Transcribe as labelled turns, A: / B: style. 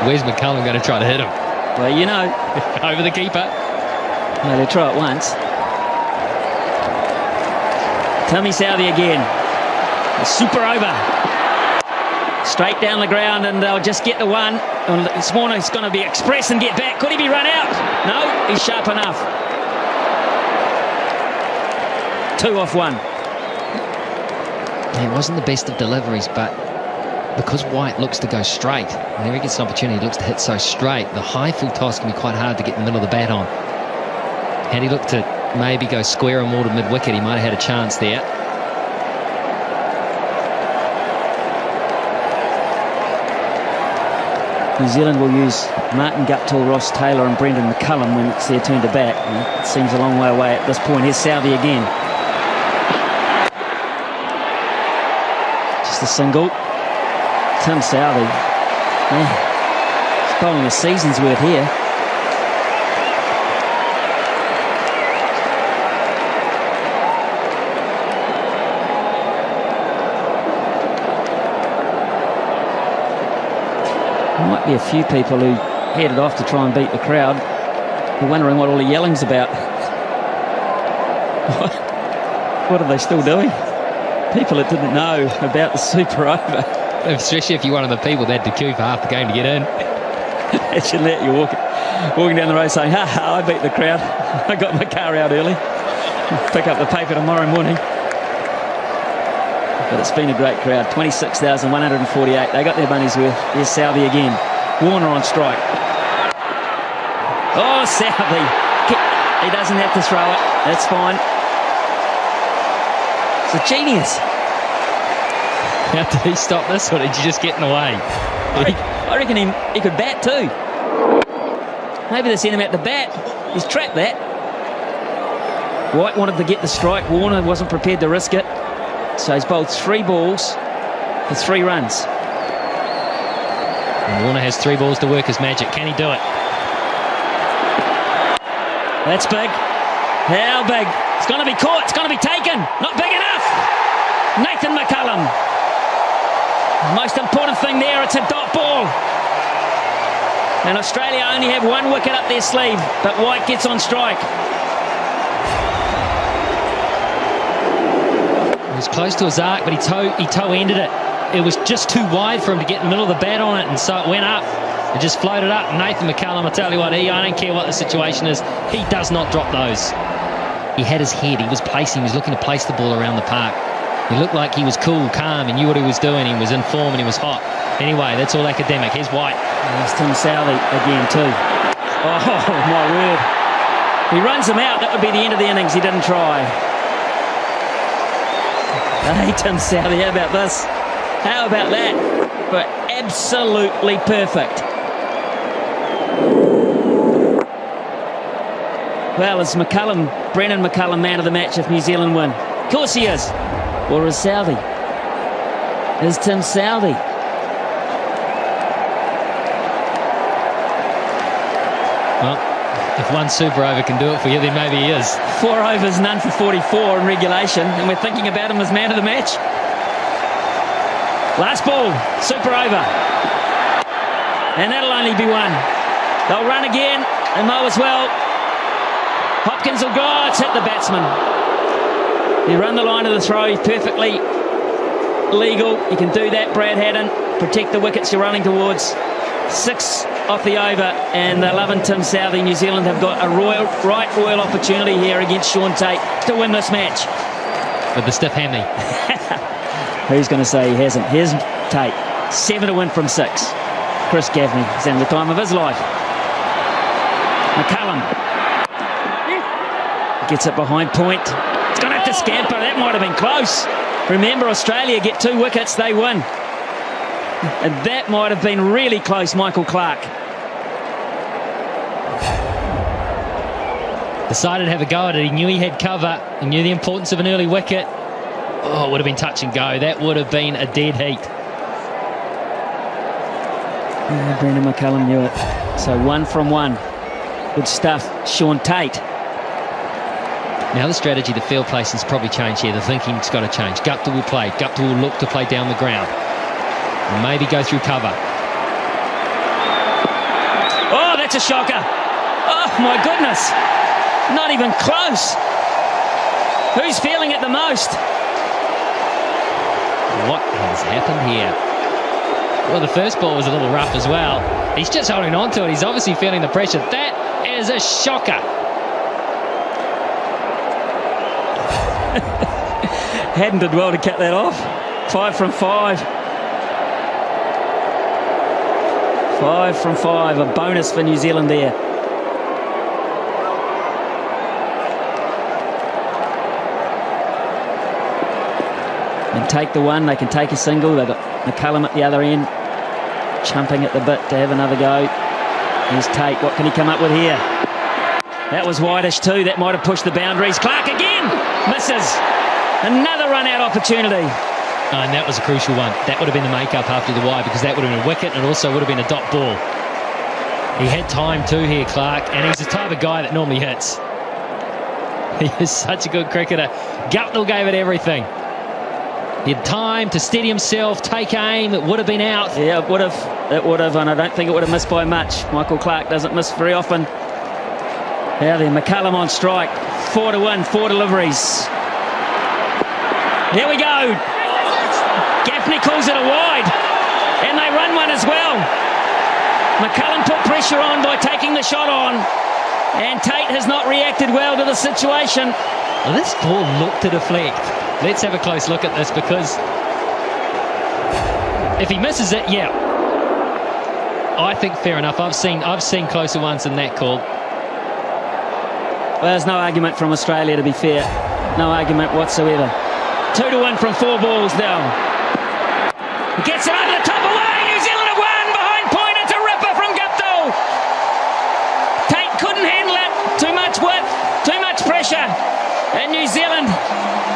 A: Where's McCullum going to try to hit him?
B: Well, you know.
A: Over the keeper.
B: No, they'll try it once. Tommy Southey again. A super over. Straight down the ground, and they'll just get the one. And this morning it's going to be express and get back. Could he be run out? No, he's sharp enough. 2 off 1.
A: Yeah, it wasn't the best of deliveries, but because White looks to go straight, whenever he gets an opportunity, he looks to hit so straight. The high full toss can be quite hard to get in the middle of the bat on. Had he looked to maybe go square or more to mid-wicket, he might have had a chance there.
B: New Zealand will use Martin Guptill, Ross Taylor and Brendan McCullum when it's their turn to bat. It seems a long way away at this point. Here's Southey again. Just a single. Tim Southey. Man, he's bowling a season's worth here. There might be a few people who headed off to try and beat the crowd. They're wondering what all the yelling's about. What are they still doing? People that didn't know about the super over.
A: Especially if you're one of the people that had to queue for half the game to get in.
B: It should let you walking down the road saying, ha ha, I beat the crowd. I got my car out early. Pick up the paper tomorrow morning. But it's been a great crowd. 26,148. They got their money's worth. Here's Southey again. Warner on strike. Oh, Southey. He doesn't have to throw it. That's fine. It's a genius.
A: How did he stop this, or did you just get in the way?
B: I reckon he could bat too. Maybe they sent him out to bat. He's trapped that. White wanted to get the strike. Warner wasn't prepared to risk it. So he's bowled 3 balls for 3 runs.
A: And Warner has 3 balls to work his magic. Can he do it?
B: That's big. How big? It's going to be caught. It's going to be taken. Not big enough. Nathan McCullum. Most important thing there, it's a dot ball. And Australia only have 1 wicket up their sleeve, but White gets on strike.
A: It was close to his arc, but he toe-ended it. It was just too wide for him to get in the middle of the bat on it, and so it went up. It just floated up. Nathan McCullum, I tell you what, I don't care what the situation is, he does not drop those. He had his head, he was looking to place the ball around the park. He looked like he was cool, calm, and knew what he was doing. He was in form and he was hot. Anyway, that's all academic. Here's White.
B: There's Tim Southey again too. Oh, my word. He runs him out. That would be the end of the innings. He didn't try. Hey, Tim Southey, how about this? How about that? But absolutely perfect. Well, is Brendan McCullum man of the match if New Zealand win? Of course he is. Or is Southey? Is Tim Southey?
A: Well, if one super over can do it for you, then maybe he is.
B: 4 overs, none for 44 in regulation, and we're thinking about him as man of the match. Last ball, super over. And that'll only be 1. They'll run again, and mow as well. Hopkins will go, it's hit the batsman. You run the line of the throw, perfectly legal. You can do that, Brad Haddon. Protect the wickets you're running towards. 6 off the over, and they're loving Tim Southey. New Zealand have got a royal opportunity here against Shaun Tate to win this match.
A: With the stiff hammy.
B: Who's going to say he hasn't? Here's Tate. 7 to win from 6. Chris Gaffney is having the time of his life. McCullum gets it behind point. It's going to have to scamper. That might have been close. Remember, Australia get 2 wickets, they win. And that might have been really close, Michael Clark.
A: Decided to have a go at it. He knew he had cover. He knew the importance of an early wicket. Oh, it would have been touch and go. That would have been a dead heat.
B: Yeah, Brendan McCullum knew it. So 1 from 1. Good stuff, Shaun Tate.
A: Now the strategy, the field placing's probably changed here. The thinking's got to change. Guptill will play. Guptill will look to play down the ground. And maybe go through cover.
B: that's a shocker. Oh, my goodness. Not even close. Who's feeling it the most?
A: What has happened here? Well, the first ball was a little rough as well. He's just holding on to it. He's obviously feeling the pressure. That is a shocker.
B: Hadden did well to cut that off. 5 from 5. 5 from 5. A bonus for New Zealand there. And take the one. They can take a single. They've got McCullum at the other end, chumping at the bit to have another go. Here's Tate. What can he come up with here? That was wideish too. That might have pushed the boundaries. Clark again misses. Another run-out opportunity.
A: And that was a crucial one. That would have been the make-up after the wide, because that would have been a wicket, and it also would have been a dot ball. He had time too here, Clark, and he's the type of guy that normally hits. He is such a good cricketer. Guptill gave it everything. He had time to steady himself, take aim. It would have been out.
B: Yeah, it would have. It would have, and I don't think it would have missed by much. Michael Clark doesn't miss very often. Now then, McCullum on strike. 4-1, 4 deliveries. Here we go. Gaffney calls it a wide, and they run one as well. McCullum put pressure on by taking the shot on, and Tate has not reacted well to the situation.
A: Well, this ball looked to deflect. Let's have a close look at this, because if he misses it, yeah, I think fair enough. I've seen closer ones than that called.
B: Well, there's no argument from Australia, to be fair. No argument whatsoever. 2-1 from 4 balls now. Gets it over the top away. New Zealand have won behind point. It's a ripper from Guptill. Tate couldn't handle it. Too much width, too much pressure. And New Zealand